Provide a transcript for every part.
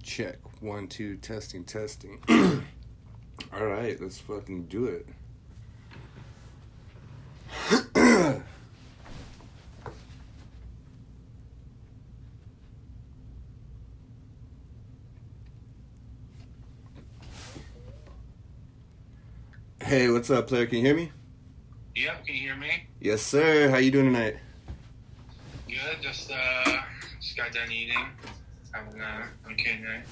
Check. 1, 2, testing. All right, let's fucking do it. Hey, what's up, player? Can you hear me? Yep, can you hear me? Yes, sir. How you doing tonight? Good, just got done eating. Having okay night.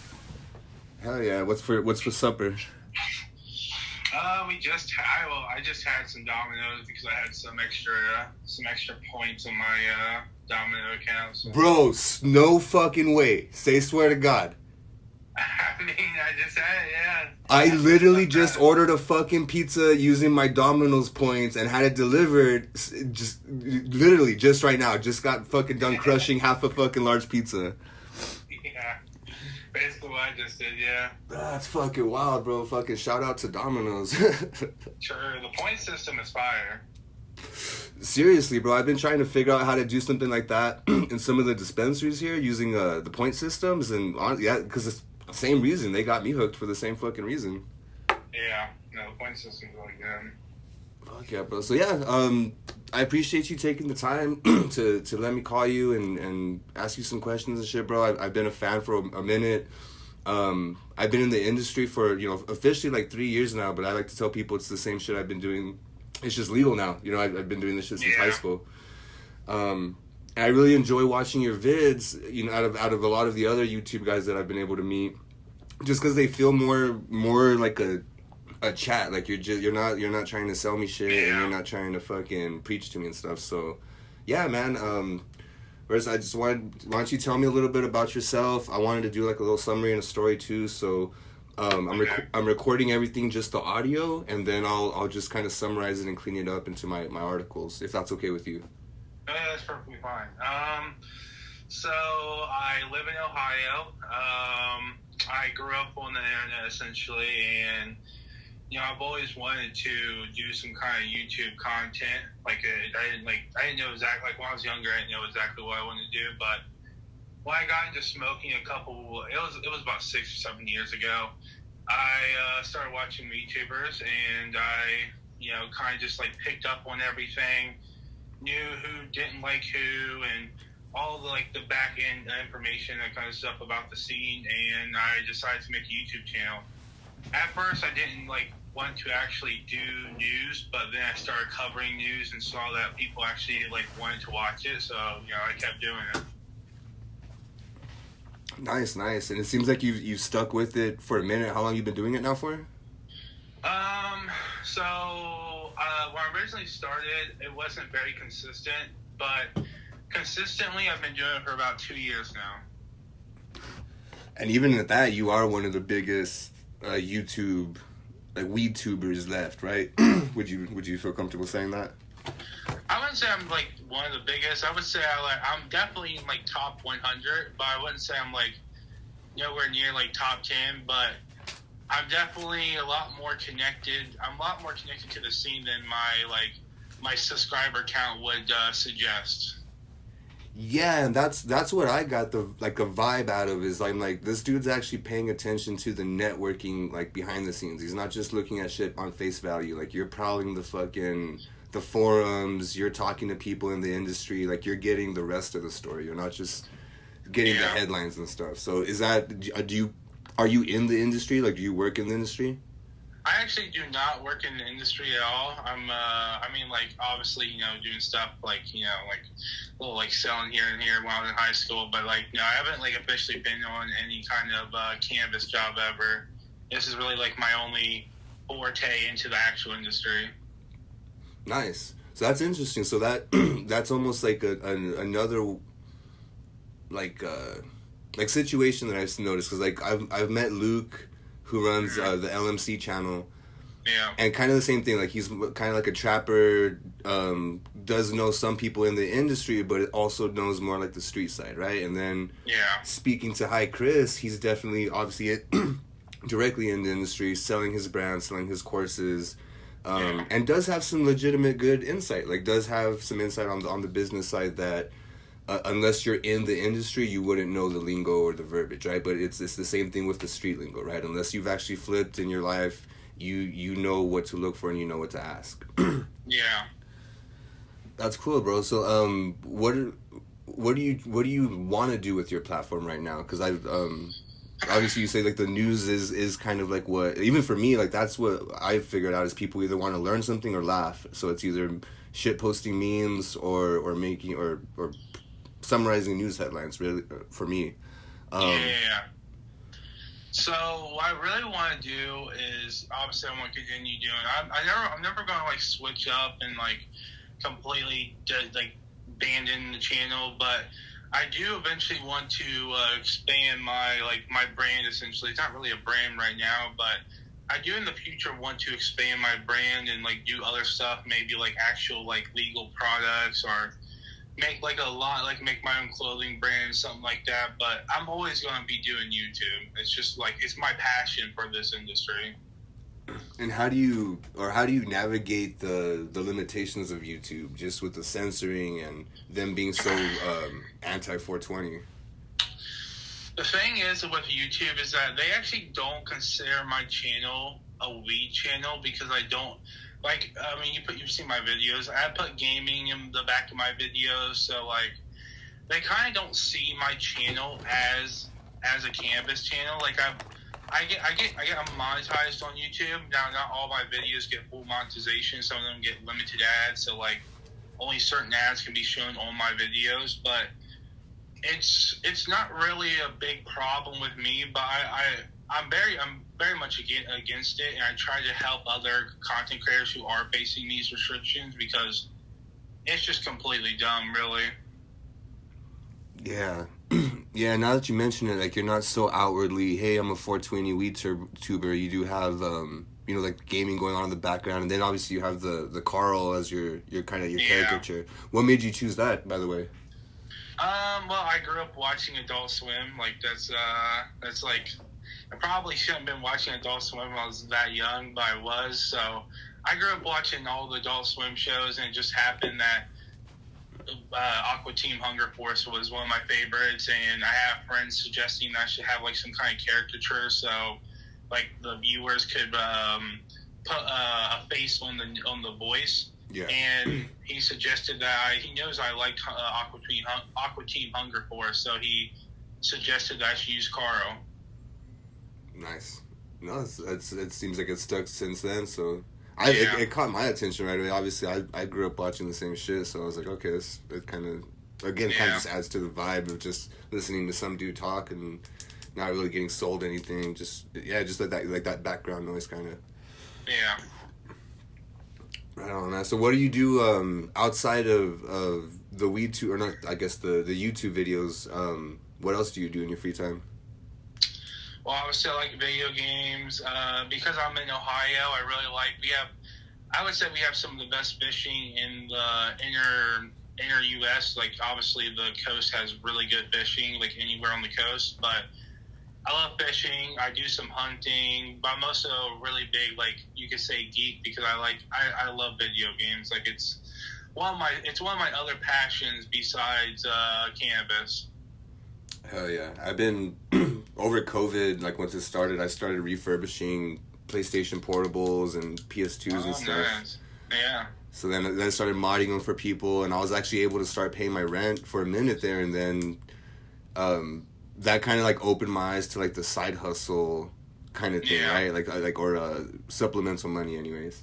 Hell yeah. What's for supper? I just had some Domino's because I had some extra points on my Domino account. So. Bro, no fucking way. Say swear to God. I mean, I just had it, yeah. I literally just ordered a fucking pizza using my Domino's points and had it delivered just right now. Just got fucking done crushing half a fucking large pizza. Yeah. Basically what I just did, yeah. That's fucking wild, bro. Fucking shout out to Domino's. Sure, the point system is fire. Seriously, bro. I've been trying to figure out how to do something like that in some of the dispensaries here using the point systems. And yeah, because it's the same reason. They got me hooked for the same fucking reason. Yeah, no, the point system's really good. Fuck yeah, bro. So yeah, I appreciate you taking the time to let me call you and ask you some questions and shit, bro. I've been a fan for a minute. I've been in the industry for, officially like 3 years now, but I like to tell people it's the same shit I've been doing. It's just legal now. I've been doing this shit since high school. And I really enjoy watching your vids, out of a lot of the other YouTube guys that I've been able to meet, just because they feel more like a chat. Like you're not trying to sell me shit, and you're not trying to fucking preach to me and stuff. So yeah, man. First, I just why don't you tell me a little bit about yourself? I wanted to do like a little summary and a story too. So I'm recording everything, just the audio, and then I'll just kind of summarize it and clean it up into my articles, if that's okay with you. Yeah, that's perfectly fine. So I live in Ohio. I grew up on the internet essentially, and I've always wanted to do some kind of YouTube content. I didn't know exactly, when I was younger, I didn't know exactly what I wanted to do, but when I got into smoking it was about 6 or 7 years ago, I started watching YouTubers, and I, kind of just picked up on everything, knew who didn't like who, and all the back end information, that kind of stuff about the scene, and I decided to make a YouTube channel. At first, I didn't want to actually do news, but then I started covering news and saw that people actually wanted to watch it, so I kept doing it. Nice. And it seems like you've stuck with it for a minute. How long you been doing it now for? When I originally started, it wasn't very consistent, but consistently I've been doing it for about 2 years now. And even at that, you are one of the biggest YouTube weed tubers left, right? Would you feel comfortable saying that? I wouldn't say I'm one of the biggest. I would say I'm definitely in top 100, but I wouldn't say I'm nowhere near top 10. But I'm definitely a lot more connected. I'm a lot more connected to the scene than my subscriber count would suggest. Yeah, and that's what I got a vibe out of, is I'm this dude's actually paying attention to the networking behind the scenes. He's not just looking at shit on face value. You're prowling the forums, you're talking to people in the industry, you're getting the rest of the story. You're not just getting the headlines and stuff. So are you in the industry? Do you work in the industry? I actually do not work in the industry at all. I'm, obviously, doing stuff little selling here and here while I'm in high school, but I haven't officially been on any kind of cannabis job ever. This is really my only forte into the actual industry. Nice. So that's interesting. So that's almost another situation that I've noticed, because I've met Luke, who runs the LMC channel. Yeah. And kind of the same thing. He's kind of a trapper, does know some people in the industry, but also knows more the street side, right? And then speaking to Hi Chris, he's definitely, obviously, directly in the industry, selling his brand, selling his courses, and does have some legitimate good insight. Does have some insight on the business side that unless you're in the industry, you wouldn't know the lingo or the verbiage, right? But it's the same thing with the street lingo, right? Unless you've actually flipped in your life, you know what to look for and you know what to ask. Yeah. That's cool, bro. So what do you want to do with your platform right now? Because I've obviously you say like the news is kind of like what, even for me, like that's what I figured out is people either want to learn something or laugh. So it's either shit posting memes or making or summarizing news headlines, really, for me. Yeah. So what I really want to do is obviously I want to continue doing. I'm never going to like switch up and like completely like abandon the channel, but I do eventually want to expand my brand. Essentially, it's not really a brand right now, but I do in the future want to expand my brand and like do other stuff, maybe like actual like legal products or make like make my own clothing brand, something like that. But I'm always going to be doing YouTube. It's just like it's my passion for this industry. And how do you navigate the limitations of YouTube, just with the censoring and them being so anti 420? The thing is with YouTube is that they actually don't consider my channel a weed channel because I don't like. I mean, you've seen my videos. I put gaming in the back of my videos, so like they kind of don't see my channel as a cannabis channel. Like I get monetized on YouTube. Now, not all my videos get full monetization. Some of them get limited ads. So, like, only certain ads can be shown on my videos. But it's not really a big problem with me. But I'm very much against it, and I try to help other content creators who are facing these restrictions because it's just completely dumb, really. Yeah. Yeah, now that you mention it, like, you're not so outwardly, hey, I'm a 420 weed tuber. You do have, like, gaming going on in the background, and then obviously you have the Carl as your kind of your caricature. What made you choose that, by the way? Well, I grew up watching Adult Swim. Like, that's like, I probably shouldn't have been watching Adult Swim when I was that young, but I was. So I grew up watching all the Adult Swim shows, and it just happened that Aqua Team Hunger Force was one of my favorites, and I have friends suggesting that I should have like some kind of caricature so like the viewers could put a face on the voice. Yeah. And he suggested that he knows I like Aqua Team Hunger Force, so he suggested that I should use Caro. Nice. No, it seems like it's stuck since then, so it caught my attention right away. Obviously, I grew up watching the same shit, so I was like, okay, it kind of just adds to the vibe of just listening to some dude talk and not really getting sold anything. Just like that background noise kind of. Yeah. Right on, man. So what do you do outside of the weed or not? I guess the YouTube videos. What else do you do in your free time? Well, obviously I like video games. Because I'm in Ohio, I would say we have some of the best fishing in the inner U.S. Like, obviously the coast has really good fishing, like anywhere on the coast. But I love fishing. I do some hunting. But I'm also a really big, like, you could say geek because I love video games. Like, it's one of my other passions besides cannabis. Hell yeah. I've been, over COVID, like once it started, I started refurbishing PlayStation portables and PS2s and stuff. Nice. Yeah. So then I started modding them for people, and I was actually able to start paying my rent for a minute there, and then that kind of like opened my eyes to like the side hustle kind of thing, right? Like supplemental money anyways.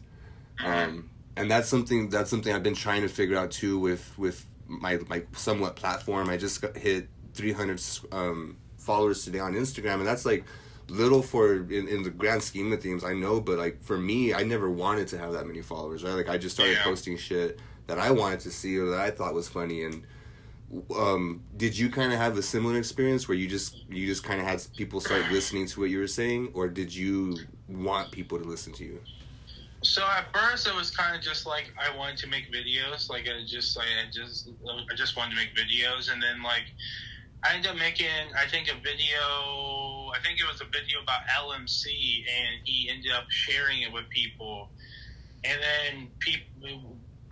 And that's something I've been trying to figure out too with my somewhat platform. I just hit 300 followers today on Instagram, and that's like little for in the grand scheme of things, I know, but like for me, I never wanted to have that many followers, right? Like I just started posting shit that I wanted to see or that I thought was funny. And did you kind of have a similar experience where you just kind of had people start listening to what you were saying, or did you want people to listen to you? So at first it was kind of just like I wanted to make videos, like I just wanted to make videos, and then like I ended up making, I think it was a video about LMC, and he ended up sharing it with people. And then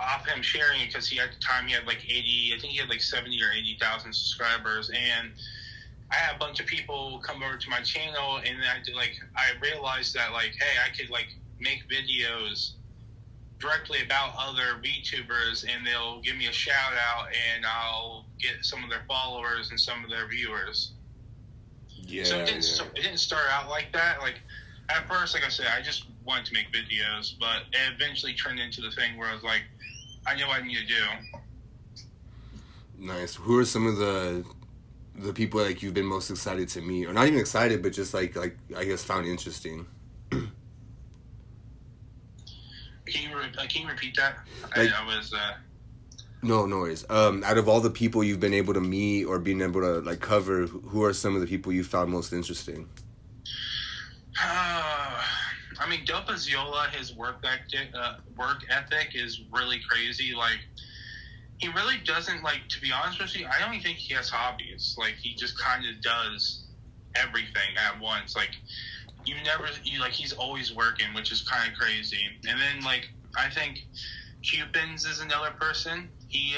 off him sharing it because at the time he had like 80, I think he had like 70 or 80,000 subscribers, and I had a bunch of people come over to my channel, and I realized that like, hey, I could like make videos directly about other VTubers, and they'll give me a shout out, and I'll get some of their followers and some of their viewers. Yeah. So it didn't start out like that. Like at first, like I said, I just wanted to make videos, but it eventually turned into the thing where I was like, I know what I need to do. Nice. Who are some of the people like you've been most excited to meet, or not even excited, but just like I guess found interesting? Can you repeat that? Like, I was. No worries. Out of all the people you've been able to meet or being able to like cover, who are some of the people you found most interesting? I mean, Dope Aziola, his work ethic is really crazy. Like, he really doesn't, like, to be honest with you, I don't even think he has hobbies. Like, he just kind of does everything at once. Like, he's always working, which is kind of crazy. And then, like, I think Cubans is another person. He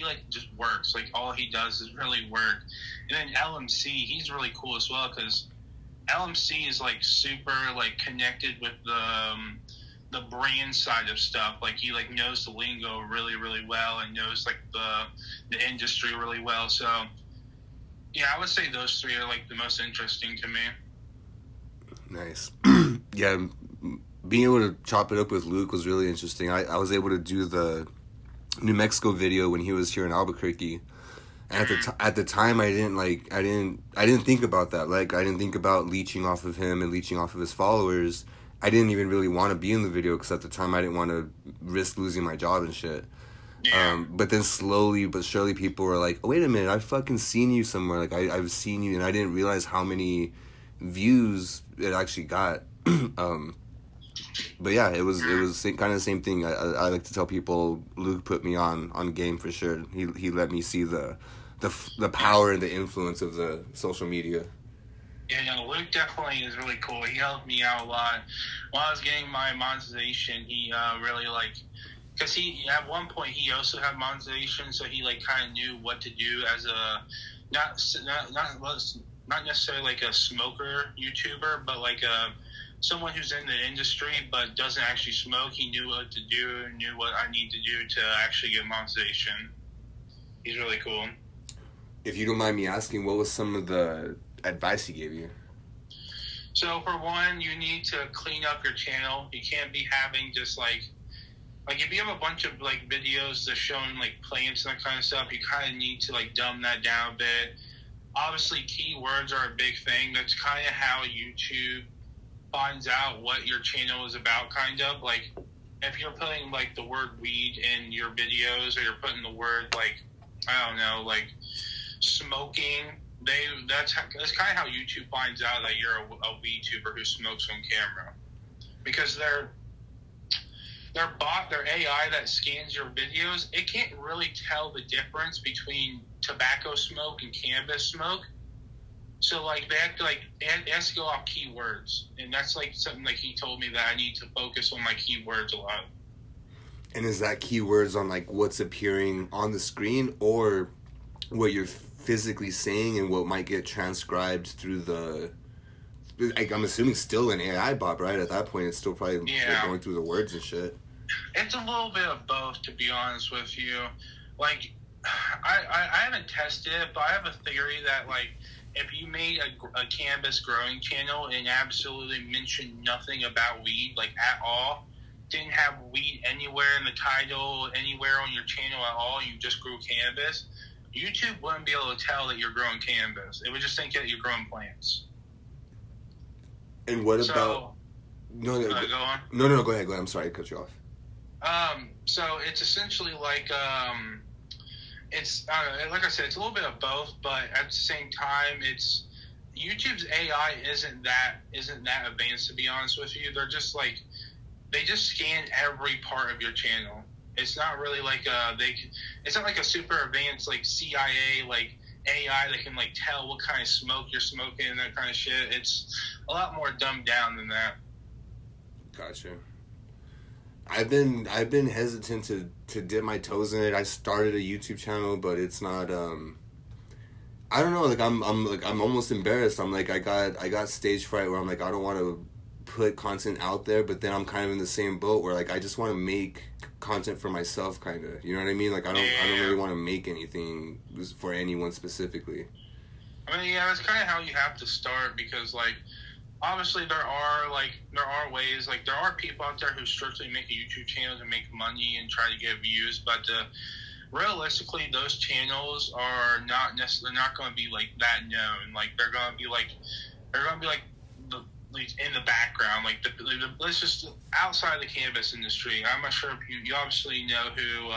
like, just works. Like, all he does is really work. And then LMC, he's really cool as well, because LMC is like super like connected with the brand side of stuff. Like he like knows the lingo really, really well, and knows like the industry really well. So yeah, I would say those three are like the most interesting to me. Nice. Yeah, being able to chop it up with Luke was really interesting. I was able to do the New Mexico video when he was here in Albuquerque. And at the time, I didn't think about that. Like, I didn't think about leeching off of him and leeching off of his followers. I didn't even really want to be in the video because at the time I didn't want to risk losing my job and shit. Yeah. But then slowly but surely people were like, oh, wait a minute, I've fucking seen you somewhere. Like, I've seen you, and I didn't realize how many views it actually got. But yeah, it was kind of the same thing. I like to tell people Luke put me on game for sure. He let me see the power and the influence of the social media. Yeah, no, Luke definitely is really cool. He helped me out a lot. While I was getting my monetization, he really because he at one point he also had monetization, so he like kind of knew what to do as a not necessarily like a smoker YouTuber, but like someone who's in the industry but doesn't actually smoke. He knew what to do, knew what I need to do to actually get monetization. He's really cool. If you don't mind me asking, what was some of the advice he gave you? So for one, you need to clean up your channel. You can't be having just like if you have a bunch of like videos that showing like plants and that kind of stuff, you kind of need to like dumb that down a bit. Obviously, keywords are a big thing. That's kind of how YouTube finds out what your channel is about, kind of. Like, if you're putting like the word weed in your videos, or you're putting the word like, I don't know, like smoking, that's kind of how YouTube finds out that you're a VTuber who smokes on camera, because their AI that scans your videos, it can't really tell the difference between tobacco smoke and cannabis smoke. So like they have to it has to go off keywords, and that's like something like he told me that I need to focus on my keywords a lot. And is that keywords on like what's appearing on the screen, or what you're physically saying and what might get transcribed through the, like, I'm assuming still an AI bot, right? At that point, it's still probably like going through the words and shit. It's a little bit of both, to be honest with you. Like, I haven't tested it, but I have a theory that, like, if you made a cannabis growing channel and absolutely mentioned nothing about weed, like, at all, didn't have weed anywhere in the title, anywhere on your channel at all, you just grew cannabis, YouTube wouldn't be able to tell that you're growing cannabis. It would just think that you're growing plants. And what about... Go on. No, go ahead. I'm sorry to cut you off. So it's essentially like, it's, like I said, it's a little bit of both, but at the same time, it's, YouTube's AI isn't that advanced, to be honest with you. They're just like, they just scan every part of your channel. It's not really like it's not like a super advanced like CIA like AI that can like tell what kind of smoke you're smoking and that kind of shit. It's a lot more dumbed down than that. Gotcha. I've been hesitant to dip my toes in it. I started a YouTube channel, but it's not. I don't know. Like I'm almost embarrassed. I'm like I got stage fright where I'm like I don't want to put content out there, but then I'm kind of in the same boat where like I just want to make content for myself, kind of. You know what I mean? Like I don't really want to make anything for anyone specifically. I mean, yeah, that's kind of how you have to start because like. Obviously, there are ways, like, there are people out there who strictly make a YouTube channel to make money and try to get views, but realistically, those channels are not necessarily not going to be, like, that known. Like, they're going to be, like, in the background. Like, let's just, outside the cannabis industry, I'm not sure if you obviously know who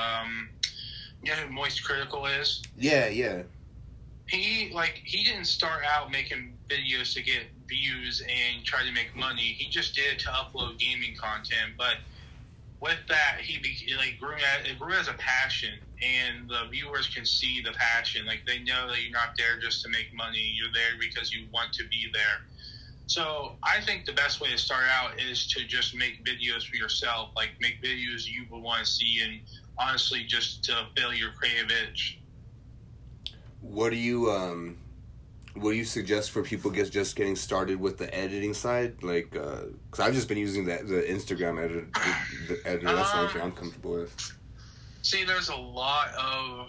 Moist Critical is? Yeah, yeah. He didn't start out making videos to get views and try to make money. He just did it to upload gaming content. But with that, it grew as a passion, and the viewers can see the passion. Like they know that you're not there just to make money. You're there because you want to be there. So I think the best way to start out is to just make videos for yourself. Like make videos you would want to see, and honestly, just to fill your creative itch. What do you suggest for people just getting started with the editing side? Like, because I've just been using the Instagram editor. That's the only thing I'm comfortable with. See, there's a lot of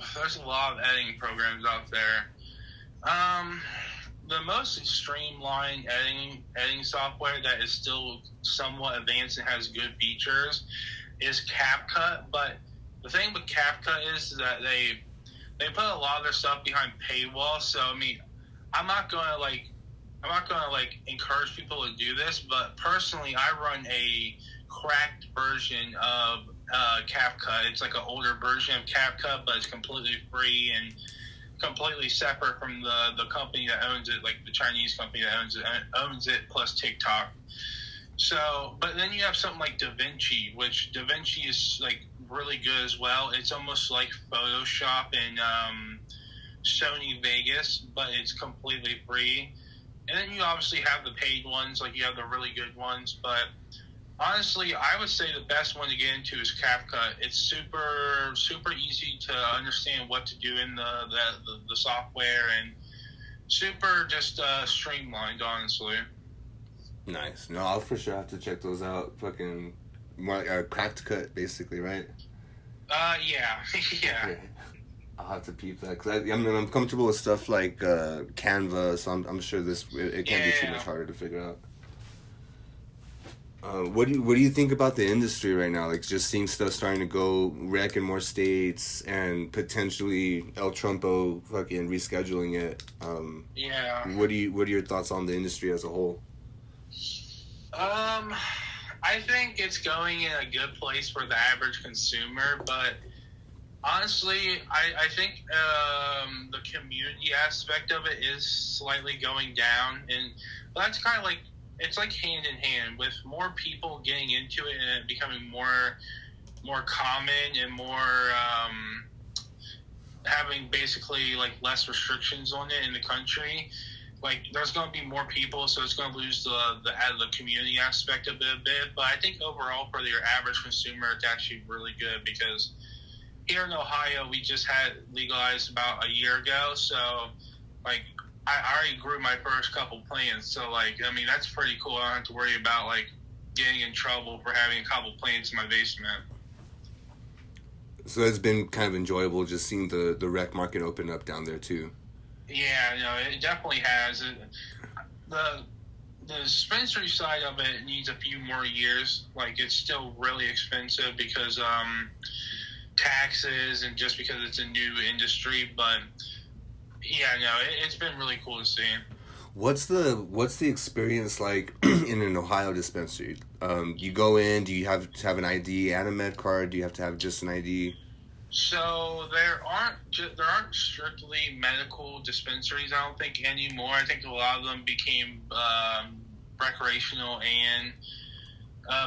editing programs out there. The most streamlined editing software that is still somewhat advanced and has good features is CapCut. But the thing with CapCut is that they put a lot of their stuff behind paywall. So I mean, I'm not gonna encourage people to do this, but personally, I run a cracked version of CapCut. It's like an older version of CapCut, but it's completely free and completely separate from the company that owns it, like the Chinese company that owns it plus TikTok. So, but then you have something like DaVinci, which DaVinci is like really good as well. It's almost like Photoshop and Sony Vegas, but it's completely free. And then you obviously have the paid ones, like you have the really good ones. But honestly, I would say the best one to get into is CapCut. It's super easy to understand what to do in the software, and super just streamlined, honestly. Nice. No, I'll for sure have to check those out. Fucking more like a cracked cut, basically, right? Yeah. Yeah. I'll have to peep that because I'm comfortable with stuff like Canva, so I'm sure it can't be too much harder to figure out. What do you think about the industry right now? Like just seeing stuff starting to go rec in more states and potentially El Trumpo fucking rescheduling it. Yeah. What are your thoughts on the industry as a whole? I think it's going in a good place for the average consumer, but honestly, I think the community aspect of it is slightly going down, and that's kind of like, it's like hand in hand with more people getting into it and it becoming more common and more having basically like less restrictions on it in the country. Like there's going to be more people, so it's going to lose the community aspect of it a bit. But I think overall for your average consumer, it's actually really good because here in Ohio, we just had legalized about a year ago. So like I already grew my first couple plants. So like, I mean, that's pretty cool. I don't have to worry about like getting in trouble for having a couple plants in my basement. So it's been kind of enjoyable just seeing the rec market open up down there too. Yeah, no, it definitely has. The dispensary side of it needs a few more years. Like, it's still really expensive because taxes and just because it's a new industry. But yeah, no, it's been really cool to see. What's the experience like in an Ohio dispensary? You go in. Do you have to have an ID and a med card? Do you have to have just an ID? So there aren't strictly medical dispensaries, I don't think, anymore. I think a lot of them became recreational and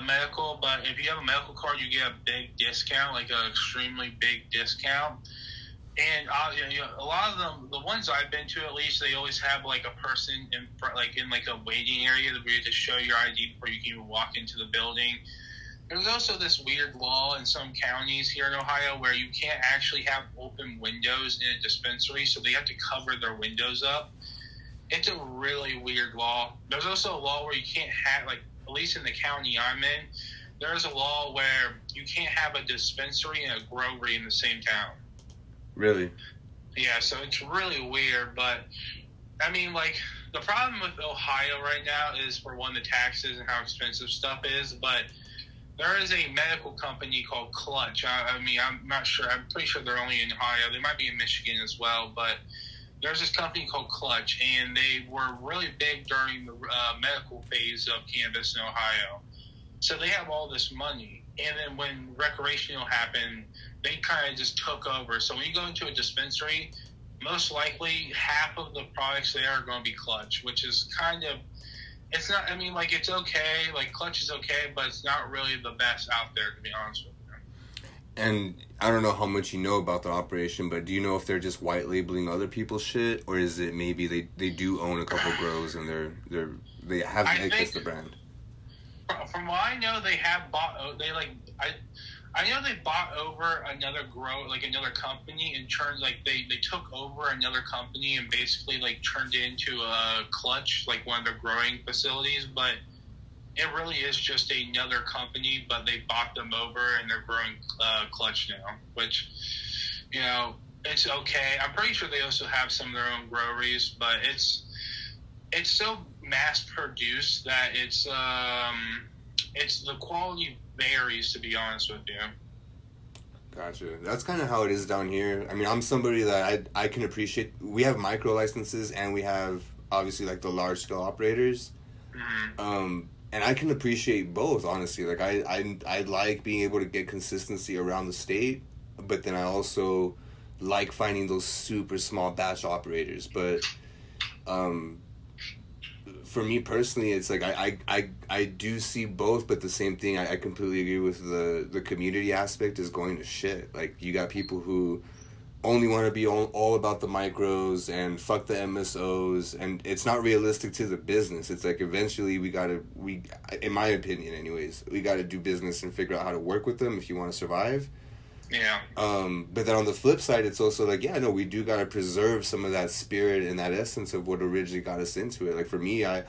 medical. But if you have a medical card, you get a big discount, like an extremely big discount. And a lot of them, the ones I've been to at least, they always have like a person in front, like in like a waiting area where you have to show your ID before you can even walk into the building. There's also this weird law in some counties here in Ohio where you can't actually have open windows in a dispensary, so they have to cover their windows up. It's a really weird law. There's also a law where you can't have, like, at least in the county I'm in, there's a law where you can't have a dispensary and a growery in the same town. Really? Yeah, so it's really weird, but, I mean, like, the problem with Ohio right now is, for one, the taxes and how expensive stuff is, but there is a medical company called Clutch. I mean, I'm not sure. I'm pretty sure they're only in Ohio. They might be in Michigan as well, but there's this company called Clutch, and they were really big during the medical phase of cannabis in Ohio. So they have all this money, and then when recreational happened, they kind of just took over. So when you go into a dispensary, most likely half of the products there are going to be Clutch, which is kind of, it's not, I mean, like, it's okay, like, Clutch is okay, but it's not really the best out there, to be honest with you. And I don't know how much you know about the operation, but do you know if they're just white labeling other people's shit, or is it maybe they do own a couple grows and they have access to the brand? From what I know, they have bought, they, like, I know they bought over another another company, and turned, like, they took over another company and basically, like, turned it into a Clutch, like, one of their growing facilities, but it really is just another company, but they bought them over and they're growing Clutch now, which, you know, it's okay. I'm pretty sure they also have some of their own groweries, but it's so mass-produced that it's the quality varies, to be honest with you. Gotcha. That's kind of how it is down here. I mean, I'm somebody that I can appreciate. We have micro licenses and we have obviously like the large scale operators. Mm-hmm. And I can appreciate both, honestly. Like I like being able to get consistency around the state, but then I also like finding those super small batch operators. But for me personally, it's like I do see both, but the same thing, I completely agree with the community aspect is going to shit. Like, you got people who only want to be all about the micros and fuck the MSOs, and it's not realistic to the business. It's like eventually we in my opinion anyways, we gotta do business and figure out how to work with them if you want to survive. Yeah. But then on the flip side, it's also like, yeah, no, we do gotta preserve some of that spirit and that essence of what originally got us into it. Like, for me, I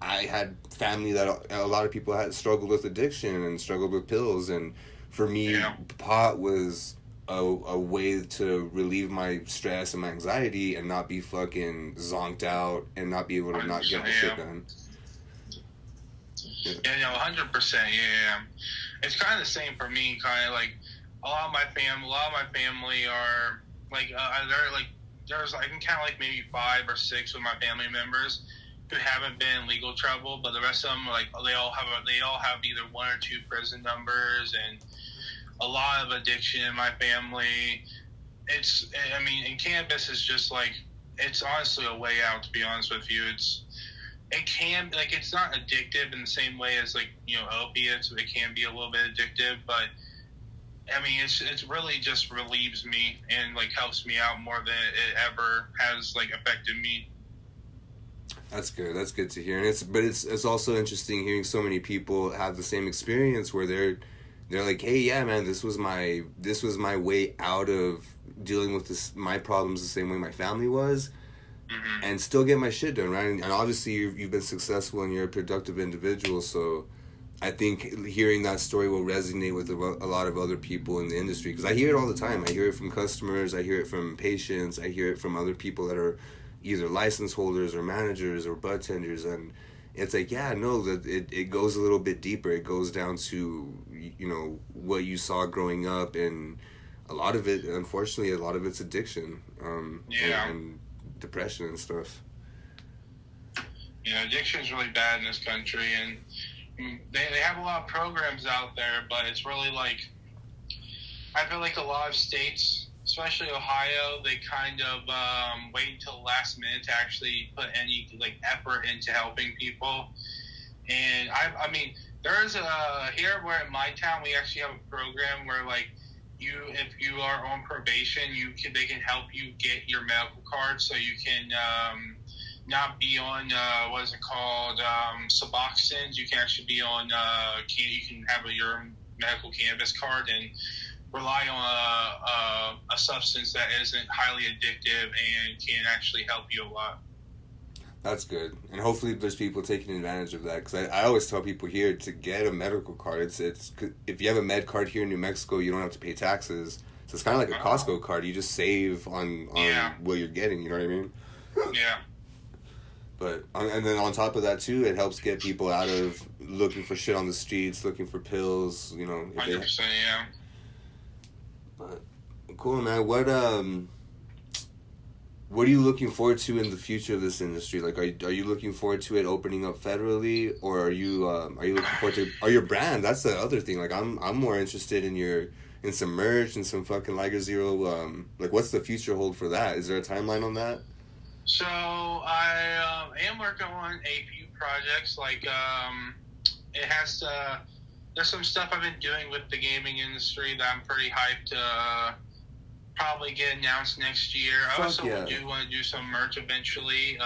had family that a lot of people had struggled with addiction and struggled with pills, and for me, pot was a way to relieve my stress and my anxiety and not be fucking zonked out and not be able to not get my shit done. Yeah, 100%. Yeah. It's kind of the same for me. Kind of like a lot of my family are like they're like I can count like maybe 5 or 6 of my family members who haven't been in legal trouble, but the rest of them, like, they all have either 1 or 2 prison numbers and a lot of addiction in my family. I mean, and cannabis is just like, it's honestly a way out, to be honest with you. It can, like, it's not addictive in the same way as, like, you know, opiates. It can be a little bit addictive, but I mean, it's really just relieves me and, like, helps me out more than it ever has, like, affected me. That's good. That's good to hear. And it's also interesting hearing so many people have the same experience where they're like, hey, yeah, man, this was my way out of dealing with my problems the same way my family was, mm-hmm. and still get my shit done, right? And obviously you've been successful and you're a productive individual, so I think hearing that story will resonate with a lot of other people in the industry, because I hear it all the time. I hear it from customers, I hear it from patients, I hear it from other people that are either license holders or managers or bud tenders, and it's like, yeah, no, that it goes a little bit deeper. It goes down to, you know, what you saw growing up, and a lot of it, unfortunately, a lot of it's addiction, and depression and stuff. Yeah, addiction is really bad in this country, and they have a lot of programs out there, but it's really like, I feel like a lot of states, especially Ohio, they kind of wait until the last minute to actually put any, like, effort into helping people. And I mean, there's here where in my town we actually have a program where, like, if you are on probation, they can help you get your medical card so you can not be on what is it called, Suboxones. You can actually be on you can have your medical cannabis card and rely on a substance that isn't highly addictive and can actually help you a lot. That's good, and hopefully there's people taking advantage of that. Because I always tell people here to get a medical card. It's if you have a med card here in New Mexico, you don't have to pay taxes. So it's kind of like a Costco card. You just save on what you're getting. You know what I mean? Yeah. But and then on top of that too, it helps get people out of looking for shit on the streets, looking for pills. 100%. Yeah. But cool, man. What are you looking forward to in the future of this industry? Like, are you looking forward to it opening up federally, or are you looking forward to your brand? That's the other thing. Like, I'm more interested in some merch and some fucking Liger420. Like, what's the future hold for that? Is there a timeline on that? So I am working on a few projects. Like, it has to. There's some stuff I've been doing with the gaming industry that I'm pretty hyped to probably get announced next year. I also do want to do some merch eventually.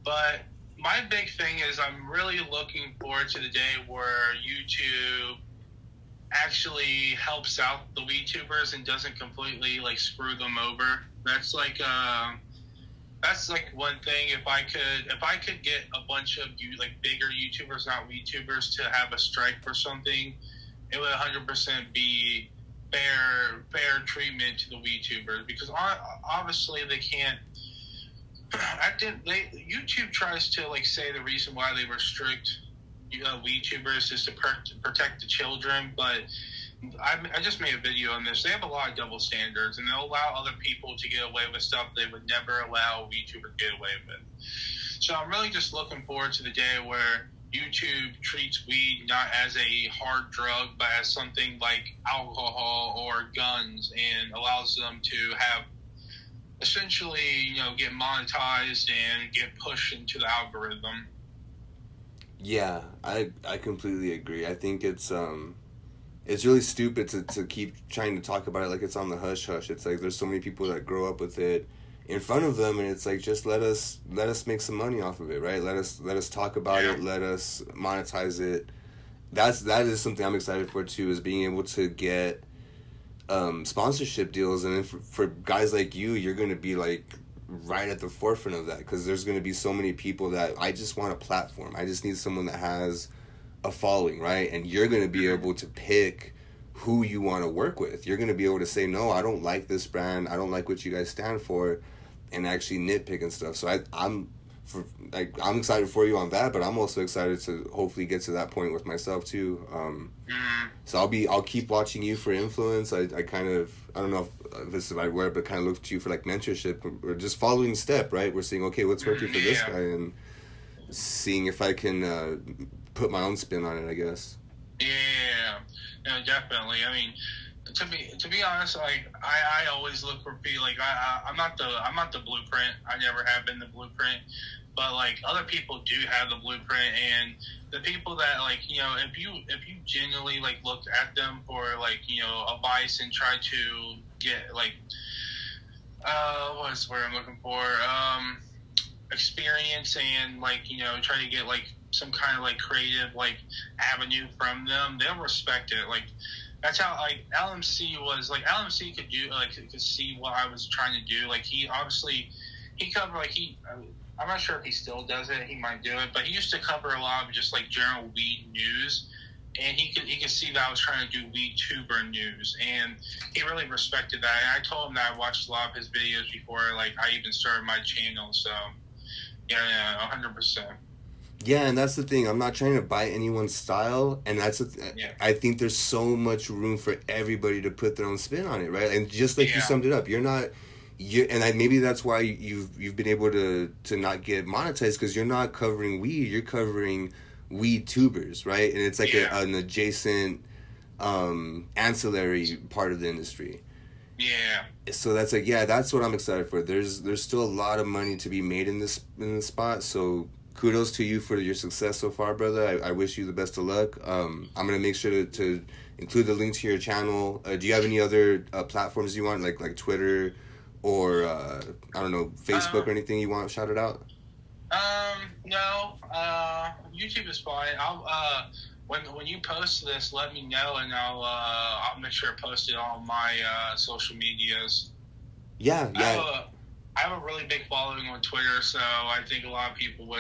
But my big thing is I'm really looking forward to the day where YouTube actually helps out the VTubers and doesn't completely like screw them over. That's like one thing. If I could get a bunch of bigger YouTubers, not VTubers, to have a strike for something, it would 100% be fair treatment to the VTubers, because obviously they can't. YouTube tries to say the reason why they restrict VTubers is to protect the children, but I just made a video on this. They have a lot of double standards, and they'll allow other people to get away with stuff they would never allow VTubers to get away with. So I'm really just looking forward to the day where YouTube treats weed not as a hard drug, but as something like alcohol or guns, and allows them to have essentially, get monetized and get pushed into the algorithm. Yeah, I completely agree. I think it's really stupid to keep trying to talk about it like it's on the hush hush. It's like there's so many people that grow up with it in front of them, and it's like, just let us make some money off of it, right? Let us talk about it, let us monetize it. That is something I'm excited for too, is being able to get sponsorship deals, and then for guys like you're going to be like right at the forefront of that, because there's going to be so many people that I just want a platform. I just need someone that has a following, right? And you're going to be able to pick who you want to work with. You're going to be able to say, no, I don't like this brand, I don't like what you guys stand for, and actually nitpick and stuff. So I'm excited for you on that, but I'm also excited to hopefully get to that point with myself too. So I'll keep watching you for influence. I don't know if this is the right word, but kind of look to you for like mentorship, or just following the step, right? We're seeing, okay, what's working for this guy, and seeing if I can put my own spin on it, I guess. Yeah, no, definitely. I mean, to be honest, I always look for people. I'm not the blueprint. I never have been the blueprint, but other people do have the blueprint, and the people that if you genuinely look at them for advice and try to get what's the word I'm looking for, experience, and try to get some kind of creative avenue from them, they'll respect it. That's how LMC was. LMC could do could see what I was trying to do. He covered I'm not sure if he still does it. He might do it, but he used to cover a lot of just general weed news, and he could see that I was trying to do VTuber news, and he really respected that. And I told him that I watched a lot of his videos before I even started my channel. So yeah, 100%. Yeah, and that's the thing. I'm not trying to buy anyone's style, and I think there's so much room for everybody to put their own spin on it, right? And just like you summed it up, maybe that's why you've been able to not get monetized, because you're not covering weed, you're covering weed tubers, right? And it's an adjacent ancillary part of the industry. Yeah. So that's that's what I'm excited for. There's still a lot of money to be made in this spot. So kudos to you for your success so far, brother. I wish you the best of luck. I'm gonna make sure to include the link to your channel. Do you have any other platforms you want, like Twitter or I don't know, Facebook or anything you want shouted out? No. YouTube is fine. I'll when you post this, let me know, and I'll make sure to post it on my social medias. Yeah. I have a really big following on Twitter, so I think a lot of people would